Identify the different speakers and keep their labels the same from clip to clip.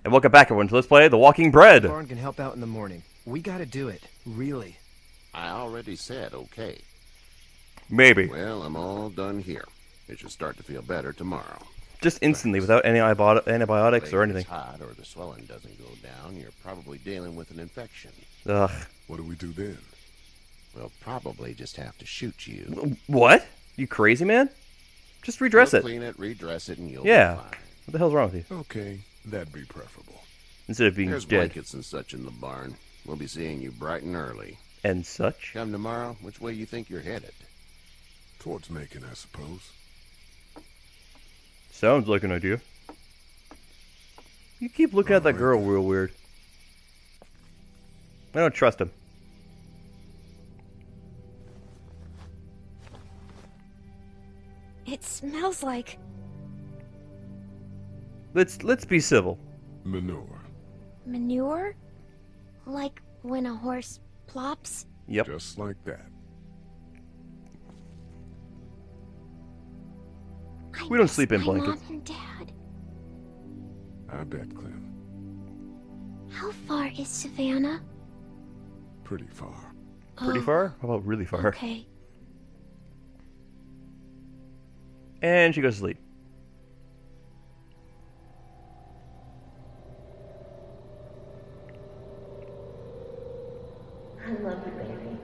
Speaker 1: And welcome back, everyone. So let's play The Walking Bread.
Speaker 2: Barn can help out in the morning. We gotta do it. Really.
Speaker 3: I already said okay.
Speaker 1: Maybe.
Speaker 3: Well, I'm all done here. It should start to feel better tomorrow.
Speaker 1: Just instantly, without any antibiotics or
Speaker 3: If
Speaker 1: anything.
Speaker 3: it's hot or the swelling doesn't go down, you're probably dealing with an infection.
Speaker 1: Ugh.
Speaker 4: What do we do then?
Speaker 3: We'll probably just have to shoot you.
Speaker 1: What? You crazy, man? Just redress
Speaker 3: We'll
Speaker 1: it.
Speaker 3: clean it, redress it, and you'll
Speaker 1: Yeah.
Speaker 3: be fine.
Speaker 1: What the hell's wrong with you?
Speaker 4: Okay, that'd be preferable.
Speaker 1: Instead of being
Speaker 3: There's
Speaker 1: dead
Speaker 3: blankets and such in the barn. We'll be seeing you bright and early.
Speaker 1: and such.
Speaker 3: Come tomorrow, which way you think you're headed?
Speaker 4: Towards Macon, I suppose.
Speaker 1: Sounds like an idea. You keep looking at that girl real weird. I don't trust him.
Speaker 5: It smells like
Speaker 1: Let's be civil.
Speaker 4: Manure.
Speaker 5: manure? Like when a horse plops?
Speaker 1: Yep.
Speaker 4: Just like that.
Speaker 5: I
Speaker 1: We don't
Speaker 5: miss
Speaker 1: sleep in
Speaker 5: my
Speaker 1: blankets.
Speaker 5: Mom and Dad.
Speaker 4: I bet, Clem.
Speaker 5: How far is Savannah?
Speaker 4: Pretty far.
Speaker 1: Pretty
Speaker 5: Oh,
Speaker 1: far? How about really far?
Speaker 5: Okay.
Speaker 1: And she goes to sleep.
Speaker 6: I love you, baby.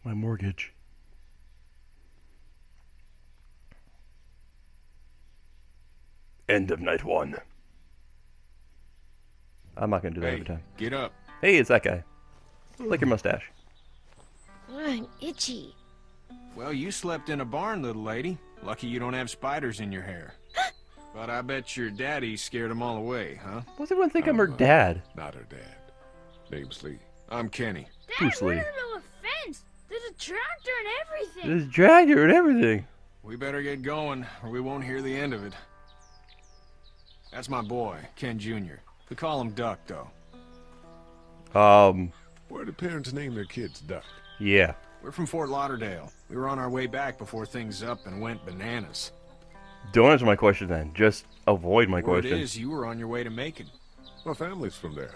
Speaker 1: My mortgage. End of night one. I'm not gonna do that every time.
Speaker 7: Get up.
Speaker 1: Hey, it's that guy. Like your mustache.
Speaker 5: I'm itchy.
Speaker 7: Well, you slept in a barn, little lady. Lucky you don't have spiders in your hair. But I bet your daddy scared them all away, huh?
Speaker 1: Why does everyone think I'm her dad?
Speaker 4: Not her dad. Name's Lee.
Speaker 7: I'm Kenny.
Speaker 1: Bruce Lee.
Speaker 8: No offense. There's a tractor and everything.
Speaker 1: There's dragger and everything.
Speaker 7: We better get going, or we won't hear the end of it. That's my boy, Ken Jr. We call him Duck, though.
Speaker 4: Where do parents name their kids Duck?
Speaker 1: Yeah.
Speaker 7: We're from Fort Lauderdale. We were on our way back before things up and went bananas.
Speaker 1: Don't answer my question then. Just avoid my
Speaker 7: Word
Speaker 1: question.
Speaker 7: is, you were on your way to Macon.
Speaker 4: My family's from there.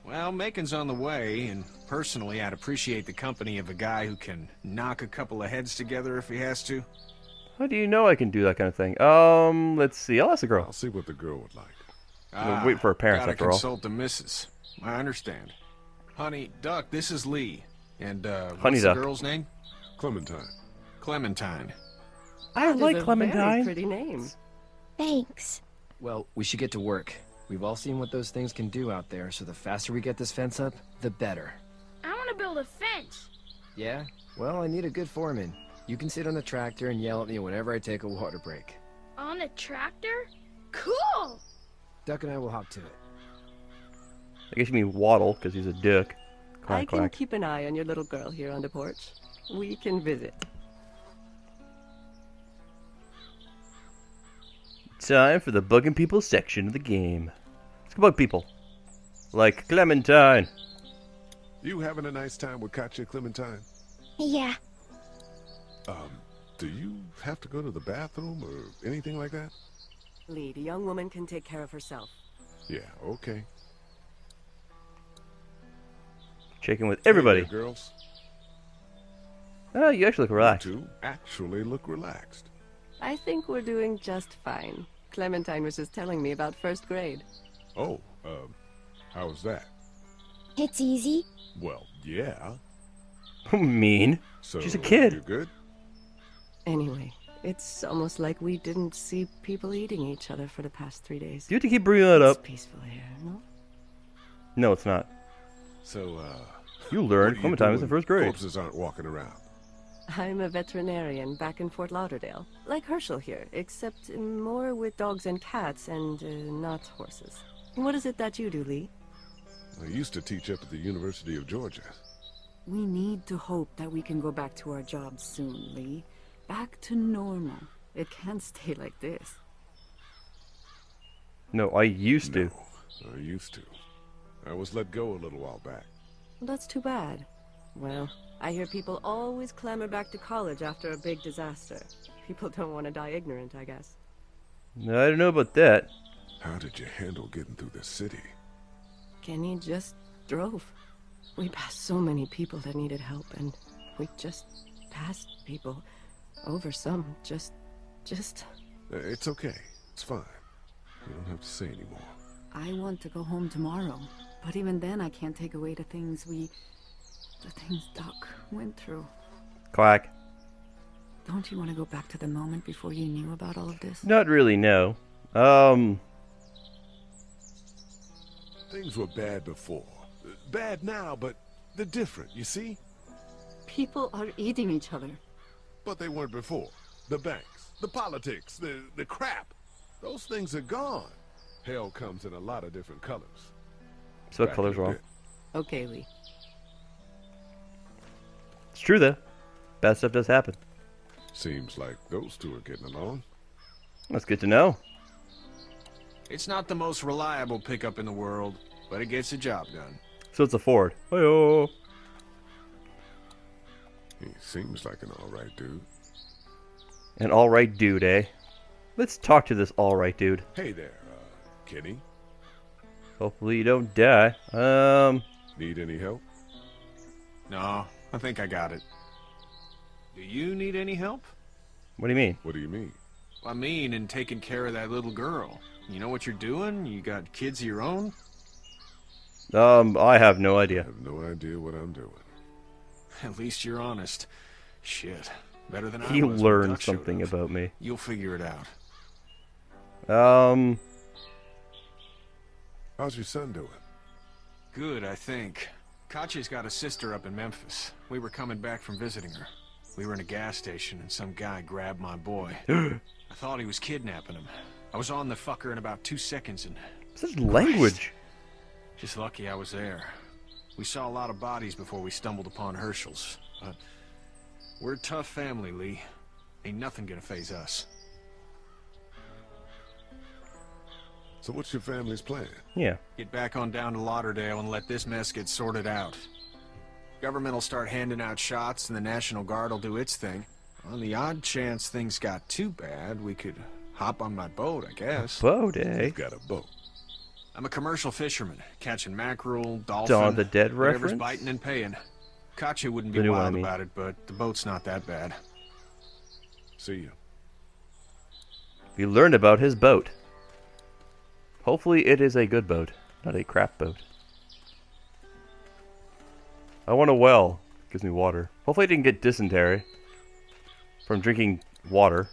Speaker 7: Well, Macon's on the way, and personally, I'd appreciate the company of a guy who can knock a couple of heads together if he has to.
Speaker 1: How do you know I can do that kind of thing? Let's see. I'll ask the girl.
Speaker 4: I'll see what the girl would like.
Speaker 1: We'll wait for her parents
Speaker 7: gotta
Speaker 1: after all.
Speaker 7: consult the missus. I understand. Honey, Duck, this is Lee. And,
Speaker 1: Honey
Speaker 7: what's
Speaker 1: Duck.
Speaker 7: the girl's name?
Speaker 4: Clementine.
Speaker 7: Clementine.
Speaker 1: I like
Speaker 9: Very
Speaker 1: Clementine.
Speaker 9: pretty name.
Speaker 5: Thanks.
Speaker 2: Well, we should get to work. We've all seen what those things can do out there, so the faster we get this fence up, the better.
Speaker 8: I want to build a fence.
Speaker 2: Yeah? Well, I need a good foreman. You can sit on the tractor and yell at me whenever I take a water break.
Speaker 8: On a tractor? Cool!
Speaker 2: Duck and I will hop to it.
Speaker 1: I guess you mean waddle, because he's a dick.
Speaker 9: I
Speaker 1: Quack,
Speaker 9: can
Speaker 1: quack.
Speaker 9: keep an eye on your little girl here on the porch. We can visit.
Speaker 1: Time for the bugging people section of the game. Let's go bug people. Like Clementine.
Speaker 4: You having a nice time with Katya, Clementine?
Speaker 5: Yeah.
Speaker 4: Do you have to go to the bathroom or anything like that?
Speaker 9: Lee, the young woman can take care of herself.
Speaker 4: Yeah, okay.
Speaker 1: Checking with
Speaker 4: Hey
Speaker 1: everybody.
Speaker 4: there, girls.
Speaker 1: Oh, you actually look relaxed.
Speaker 4: You two actually look relaxed.
Speaker 9: I think we're doing just fine. Clementine was just telling me about first grade.
Speaker 4: Oh, how's that?
Speaker 5: It's easy.
Speaker 4: Well, yeah.
Speaker 1: Mean.
Speaker 4: So,
Speaker 1: She's a kid.
Speaker 4: You good?
Speaker 9: Anyway, it's almost like we didn't see people eating each other for the past 3 days.
Speaker 1: Do you have to keep bringing that
Speaker 9: It's
Speaker 1: up?
Speaker 9: peaceful here, no?
Speaker 1: No, it's not.
Speaker 4: So,
Speaker 1: You
Speaker 4: what
Speaker 1: learned
Speaker 4: do you
Speaker 1: Clementine
Speaker 4: do
Speaker 1: was in
Speaker 4: when
Speaker 1: first grade.
Speaker 4: corpses aren't walking around.
Speaker 9: I'm a veterinarian back in Fort Lauderdale. Like Herschel here, except more with dogs and cats and not horses. What is it that you do, Lee?
Speaker 4: I used to teach up at the University of Georgia.
Speaker 10: We need to hope that we can go back to our jobs soon, Lee. Back to normal. It can't stay like this.
Speaker 1: No, I used to.
Speaker 4: No, I used to. I was let go a little while back.
Speaker 9: That's too bad. Well, I hear people always clamor back to college after a big disaster. People don't want to die ignorant, I guess.
Speaker 1: I don't know about that.
Speaker 4: How did you handle getting through the city?
Speaker 9: Kenny just drove. We passed so many people that needed help, and we just passed people. Over some, just...
Speaker 4: It's okay. It's fine. You don't have to say anymore.
Speaker 10: I want to go home tomorrow, but even then I can't take away the things Doc went through.
Speaker 1: Quack.
Speaker 10: Don't you want to go back to the moment before you knew about all of this?
Speaker 1: Not really, no.
Speaker 4: Things were bad before. Bad now, but they're different, you see?
Speaker 10: People are eating each other.
Speaker 4: But they weren't before. The banks, the politics, the crap. Those things are gone. Hell comes in a lot of different colors.
Speaker 1: So what
Speaker 4: Back
Speaker 1: color's
Speaker 4: in a
Speaker 1: wrong?
Speaker 4: bit.
Speaker 9: Okay, Lee.
Speaker 1: It's true, though. Bad stuff does happen.
Speaker 4: Seems like those two are getting along.
Speaker 1: That's good to know.
Speaker 7: It's not the most reliable pickup in the world, but it gets the job done.
Speaker 1: So it's a Ford. Hey-oh.
Speaker 4: He seems like an alright dude.
Speaker 1: An alright dude, eh? Let's talk to this alright dude.
Speaker 4: Hey there, Kenny.
Speaker 1: Hopefully you don't die.
Speaker 4: Need any help?
Speaker 7: No, I think I got it. Do you need any help?
Speaker 1: What do you mean?
Speaker 4: What do you mean?
Speaker 7: I mean, in taking care of that little girl. You know what you're doing? You got kids of your own?
Speaker 1: I have no
Speaker 4: I
Speaker 1: idea.
Speaker 4: have no idea what I'm doing.
Speaker 7: At least you're honest. Shit. Better than I
Speaker 1: He
Speaker 7: was when
Speaker 1: learned
Speaker 7: Duck showed
Speaker 1: something
Speaker 7: up.
Speaker 1: about me.
Speaker 7: You'll figure it out.
Speaker 4: How's your son doing?
Speaker 7: Good, I think. Katya's got a sister up in Memphis. We were coming back from visiting her. We were in a gas station and some guy grabbed my boy. I thought he was kidnapping him. I was on the fucker in about 2 seconds and...
Speaker 1: Such language.
Speaker 7: Just lucky I was there. We saw a lot of bodies before we stumbled upon Herschel's. But we're a tough family, Lee. Ain't nothing gonna phase us.
Speaker 4: So what's your family's plan?
Speaker 1: Yeah.
Speaker 7: Get back on down to Lauderdale and let this mess get sorted out. Government will start handing out shots and the National Guard will do its thing. On the odd chance things got too bad, we could hop on my boat, I guess.
Speaker 1: Boat, eh?
Speaker 4: You've got a boat.
Speaker 7: I'm a commercial fisherman, catching mackerel, dolphin,
Speaker 1: Dawn of the Dead
Speaker 7: whatever's
Speaker 1: reference?
Speaker 7: biting and paying. Katya wouldn't be
Speaker 1: The new one, I
Speaker 7: wild
Speaker 1: mean.
Speaker 7: about it, but the boat's not that bad.
Speaker 4: See you.
Speaker 1: We learned about his boat. Hopefully it is a good boat, not a crap boat. I want a well. Gives me water. Hopefully I didn't get dysentery from drinking water.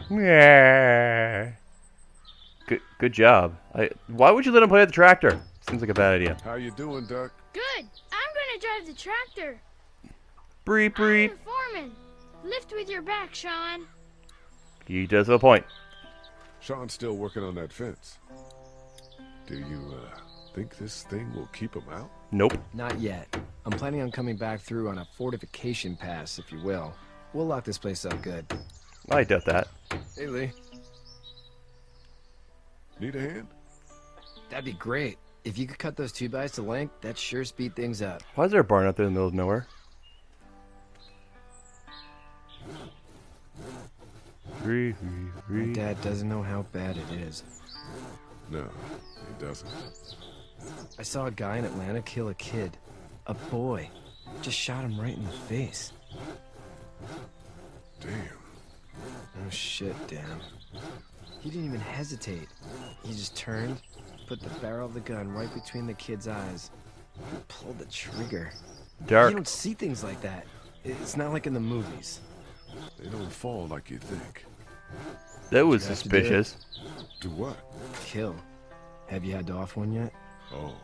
Speaker 1: Yeah. Good job. Why would you let him play with the tractor? Seems like a bad idea.
Speaker 4: How you doing, Duck?
Speaker 8: Good. I'm gonna drive the tractor.
Speaker 1: Breep,
Speaker 8: I'm
Speaker 1: breep.
Speaker 8: the foreman. Lift with your back, Sean.
Speaker 1: He does have a point.
Speaker 4: Sean's still working on that fence. Do you, think this thing will keep him out?
Speaker 1: Nope.
Speaker 2: Not yet. I'm planning on coming back through on a fortification pass, if you will. We'll lock this place up good.
Speaker 1: I doubt that.
Speaker 2: Hey, Lee.
Speaker 4: Need a hand?
Speaker 2: That'd be great. If you could cut those 2x to length, that'd sure speed things up.
Speaker 1: Why is there a barn out there in the middle of nowhere?
Speaker 2: My dad doesn't know how bad it is.
Speaker 4: No, he doesn't.
Speaker 2: I saw a guy in Atlanta kill a kid. A boy. Just shot him right in the face.
Speaker 4: Damn.
Speaker 2: Oh shit, Dan. He didn't even hesitate. He just turned, put the barrel of the gun right between the kid's eyes, and pulled the trigger.
Speaker 1: Dark.
Speaker 2: You don't see things like that. It's not like in the movies.
Speaker 4: They don't fall like you think.
Speaker 1: That was
Speaker 2: You have to do it.
Speaker 1: suspicious.
Speaker 4: Do what?
Speaker 2: Kill. Have you had to off one yet?
Speaker 4: Oh,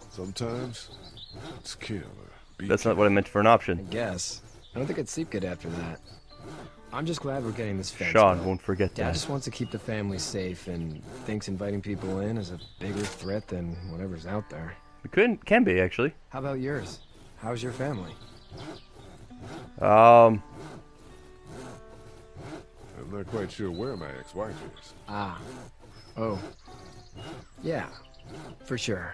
Speaker 4: sometimes it's kill or be
Speaker 1: That's not what I meant for an
Speaker 2: I
Speaker 1: option.
Speaker 2: guess. I don't think I'd sleep good after that. I'm just glad we're getting this fence
Speaker 1: Sean
Speaker 2: built.
Speaker 1: won't forget
Speaker 2: Dad
Speaker 1: that.
Speaker 2: just wants to keep the family safe and thinks inviting people in is a bigger threat than whatever's out there.
Speaker 1: It can be, actually.
Speaker 2: How about yours? How's your family?
Speaker 4: I I'm not quite sure where my ex-wife is.
Speaker 2: Ah. Oh. Yeah. For sure.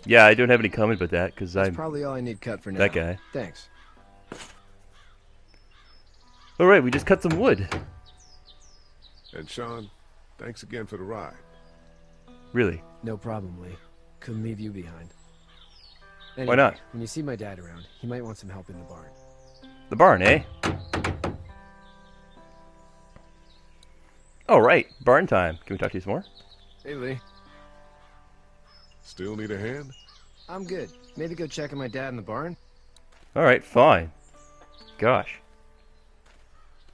Speaker 1: Yeah, I don't have any comment about that because
Speaker 2: That's
Speaker 1: I'm
Speaker 2: probably all I need cut for now.
Speaker 1: that guy.
Speaker 2: Thanks.
Speaker 1: All right, we just cut some wood.
Speaker 4: And Sean, thanks again for the ride.
Speaker 1: Really?
Speaker 2: No problem, Lee. Couldn't leave you behind.
Speaker 1: Why not?
Speaker 2: When you see my dad around, he might want some help in the barn.
Speaker 1: The barn, eh? All right, barn time. Can we talk to you some more?
Speaker 2: Hey, Lee.
Speaker 4: Still need a hand?
Speaker 2: I'm good. Maybe go check on my dad in the barn?
Speaker 1: All right, fine. Gosh.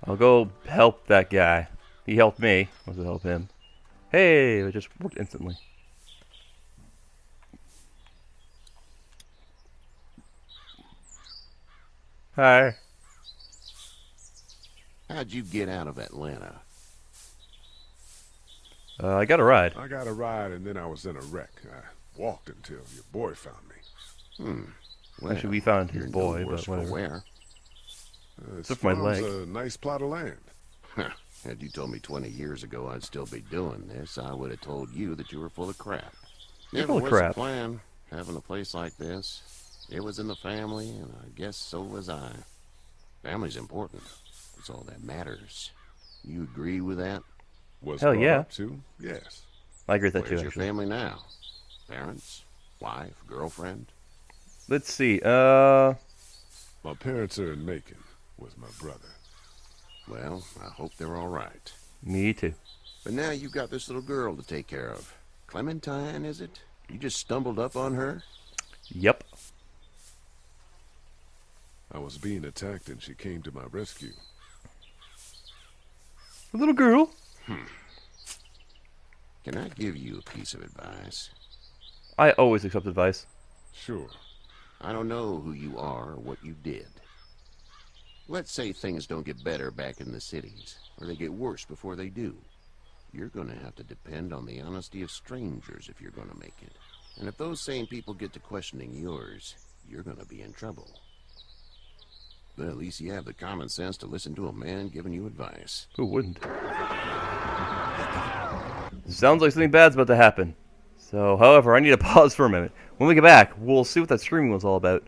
Speaker 1: I'll go help that guy. He helped me. Let's help him. Hey, it just worked instantly. Hi.
Speaker 3: How'd you get out of Atlanta?
Speaker 1: I got a ride.
Speaker 4: I got a ride and then I was in a wreck. I walked until your boy found me.
Speaker 3: Well,
Speaker 1: Actually, we found
Speaker 3: you're
Speaker 1: his
Speaker 3: no
Speaker 1: boy,
Speaker 3: worse
Speaker 1: but whatever.
Speaker 3: for wear.
Speaker 1: Except for my
Speaker 4: farm's
Speaker 1: leg.
Speaker 4: a nice plot of land.
Speaker 3: Had you told me 20 years ago I'd still be doing this, I would have told you that you were full of crap.
Speaker 1: You're
Speaker 3: Never
Speaker 1: full of
Speaker 3: was
Speaker 1: crap.
Speaker 3: the plan, having a place like this. It was in the family, and I guess so was I. Family's important. It's all that matters. You agree with that?
Speaker 4: Was
Speaker 1: Hell
Speaker 4: brought
Speaker 1: yeah.
Speaker 4: up to? Yes.
Speaker 1: I agree with that
Speaker 3: Where's
Speaker 1: too,
Speaker 3: your
Speaker 1: actually.
Speaker 3: family now? Parents? Wife? Girlfriend?
Speaker 1: Let's see.
Speaker 4: My parents are in Macon with my brother.
Speaker 3: Well, I hope they're all right.
Speaker 1: Me too.
Speaker 3: But now you've got this little girl to take care of. Clementine, is it? You just stumbled up on her?
Speaker 1: Yep.
Speaker 4: I was being attacked and she came to my rescue.
Speaker 1: A little girl.
Speaker 3: Can I give you a piece of advice?
Speaker 1: I always accept advice.
Speaker 4: Sure.
Speaker 3: I don't know who you are or what you did. Let's say things don't get better back in the cities, or they get worse before they do. You're going to have to depend on the honesty of strangers if you're going to make it. And if those same people get to questioning yours, you're going to be in trouble. But at least you have the common sense to listen to a man giving you advice.
Speaker 1: Who wouldn't? Sounds like something bad's about to happen. So, however, I need to pause for a minute. When we get back, we'll see what that screaming was all about.